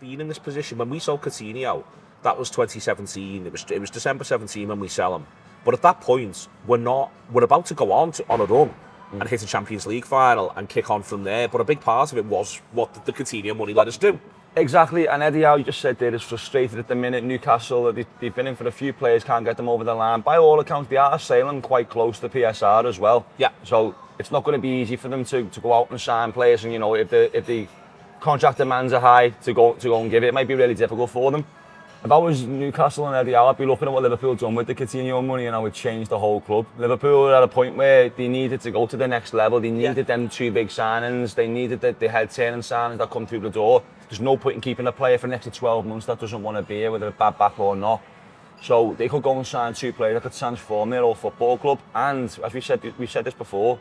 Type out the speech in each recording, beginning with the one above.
been in this position. When we sold Coutinho, that was 2017. It was December 17 when we sell him. But at that point, we're about to go on a run and hit a Champions League final and kick on from there. But a big part of it was what the Coutinho money let us do. Exactly, and Eddie Howe, you just said there, is frustrated at the minute. Newcastle, they've been in for a few players, can't get them over the line. By all accounts, they are sailing quite close to PSR as well. Yeah. So it's not going to be easy for them to go out and sign players. And you know, if the contract demands are high, to go and give it, it might be really difficult for them. If I was Newcastle and Eddie Howe, I'd be looking at what Liverpool done with the Coutinho money and how it changed the whole club. Liverpool were at a point where they needed to go to the next level. They needed them two big signings. They needed the head-turning signings that come through the door. There's no point in keeping a player for the next 12 months that doesn't want to be here, whether a bad back or not. So they could go and sign two players that could transform their whole football club. And as we've said this before,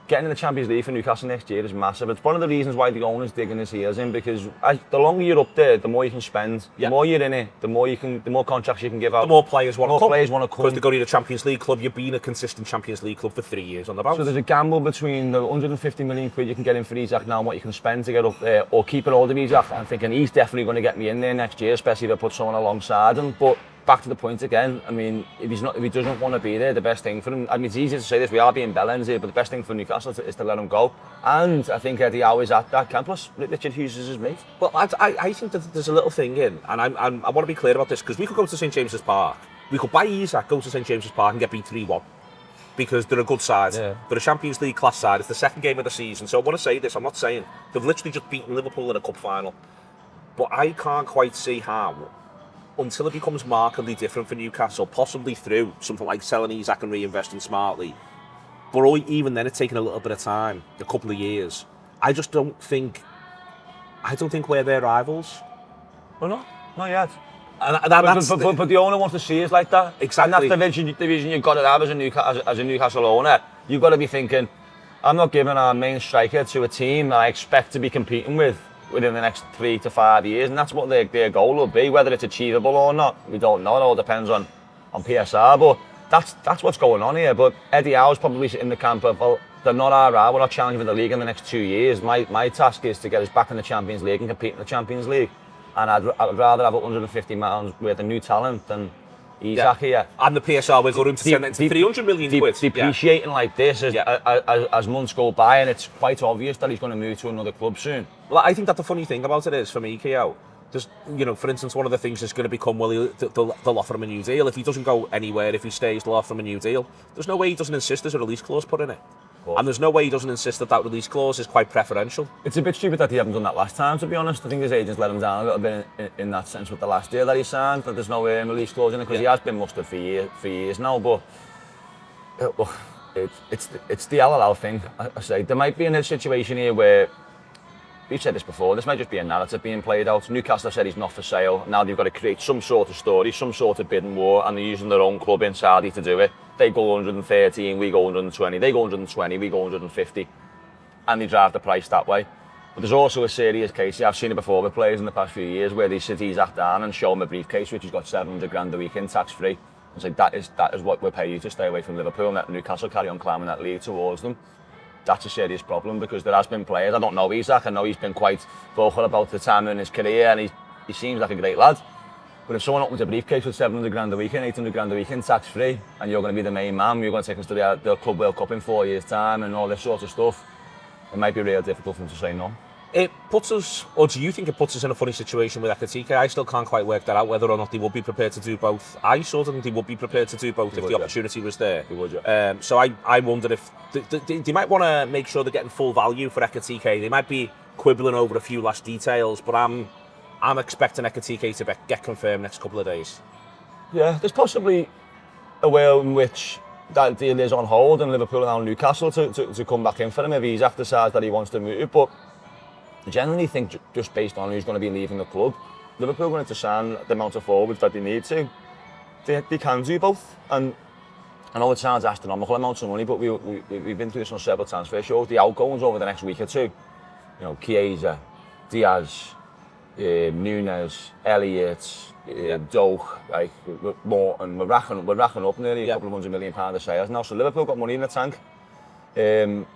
getting in the Champions League for Newcastle next year is massive. It's one of the reasons why the owner's digging his heels in, because the longer you're up there, the more you can spend. The more you're in it, the more contracts you can give out. The more players want to come. Because they're going to the Champions League club. You've been a consistent Champions League club for 3 years on the bounce. So there's a gamble between the 150 million quid you can get in for Isak now and what you can spend to get up there, or keep an hold of Isak. I'm thinking he's definitely going to get me in there next year, especially if I put someone alongside him. But back to the point again, I mean, if he doesn't want to be there, the best thing for him, I mean, it's easy to say this, we are being bellends here, but the best thing for Newcastle is to let him go. And I think Eddie Howe is at that camp, plus Richard Hughes is his mate. Well, I think that there's a little thing in, and I want to be clear about this, because we could go to St James's Park, we could buy Isak, go to St James's Park and get beat 3-1, because they're a good side. Yeah. They're a Champions League class side. It's the second game of the season, so I want to say this, I'm not saying, they've literally just beaten Liverpool in a cup final, but I can't quite see how, until it becomes markedly different for Newcastle, possibly through something like selling Isak and reinvesting smartly. But even then, it's taken a little bit of time, a couple of years. I don't think we're their rivals. Well, not yet. But the owner wants to see us like that. Exactly. And that's the vision you've got to have as a Newcastle owner. You've got to be thinking, I'm not giving our main striker to a team that I expect to be competing with within the next 3 to 5 years, and that's what their goal will be. Whether it's achievable or not, we don't know. It all depends on PSR, but that's what's going on here. But Eddie Howe's probably in the camp of, well, they're not we're not challenging for the league in the next 2 years. My task is to get us back in the Champions League and compete in the Champions League, and I'd rather have 150 million worth of new talent than Isak here. And the PSR will go room to send it to 300 million quid. Depreciating like this as months go by, and it's quite obvious that he's going to move to another club soon. Well, I think that the funny thing about it is, for me, Keo, there's, for instance, one of the things that's going to become, well, they'll offer him a new deal. If he doesn't go anywhere, if he stays, they'll offer him a new deal. There's no way he doesn't insist there's a release clause put in it. And there's no way he doesn't insist that release clause is quite preferential. It's a bit stupid that he hasn't done that last time, to be honest. I think his agents let him down a little bit in that sense with the last deal that he signed, that there's no release clause in it, because he has been mustard for years now. But it's the LLL thing. I say there might be a situation here where, we've said this before, this might just be a narrative being played out. Newcastle have said he's not for sale. Now they've got to create some sort of story, some sort of bidding war, and they're using their own club in Saudi to do it. They go 113, we go 120. They go 120, we go 150. And they drive the price that way. But there's also a serious case, I've seen it before with players in the past few years, where they sit Isak down and show him a briefcase which has got 700 grand a week in tax-free. And say, that is what we'll pay you to stay away from Liverpool, and let Newcastle carry on climbing that league towards them. That's a serious problem, because there has been players, I don't know Isak, I know he's been quite vocal about the time in his career, and he seems like a great lad. But if someone opens a briefcase with 700 grand a week and 800 grand a week in tax-free, and you're going to be the main man, you're going to take us to the Club World Cup in 4 years' time and all this sort of stuff, it might be real difficult for him to say no. It puts us, or do you think it puts us in a funny situation with Ekitike? I still can't quite work that out, whether or not they would be prepared to do both. I sort of think they would be prepared to do both if the opportunity was there. They would, yeah. So I wonder if they might want to make sure they're getting full value for Ekitike. They might be quibbling over a few last details, but I'm expecting Ekitike to get confirmed next couple of days. Yeah, there's possibly a way in which that deal is on hold and Liverpool and Newcastle to come back in for him if he's decides that he wants to move. But I generally think, just based on who's going to be leaving the club, Liverpool going to sign the amount of forwards that they need to. They can do both. And I know it sounds astronomical amounts of money, but we've been through this on several transfer shows. The outgoings over the next week or two, Chiesa, Diaz, Nunes, Elliott, Doak, like Morton, we're racking up nearly a couple of £100 million of sales now. So Liverpool got money in the tank. I think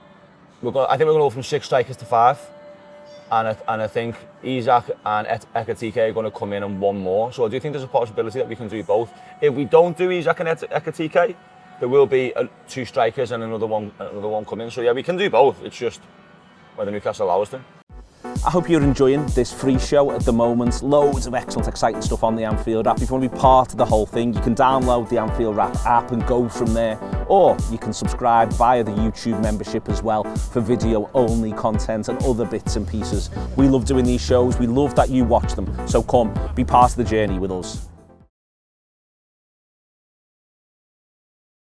we're going to go from 6 strikers to 5. And I think Isak and Ekatike are going to come in and one more. So I do think there's a possibility that we can do both. If we don't do Isak and Ekatike, there will be 2 strikers and another one coming. So yeah, we can do both. It's just whether Newcastle allow us to. I hope you're enjoying this free show at the moment. Loads of excellent, exciting stuff on the Anfield app. If you want to be part of the whole thing, you can download the Anfield app and go from there. Or you can subscribe via the YouTube membership as well for video-only content and other bits and pieces. We love doing these shows. We love that you watch them. So come, be part of the journey with us.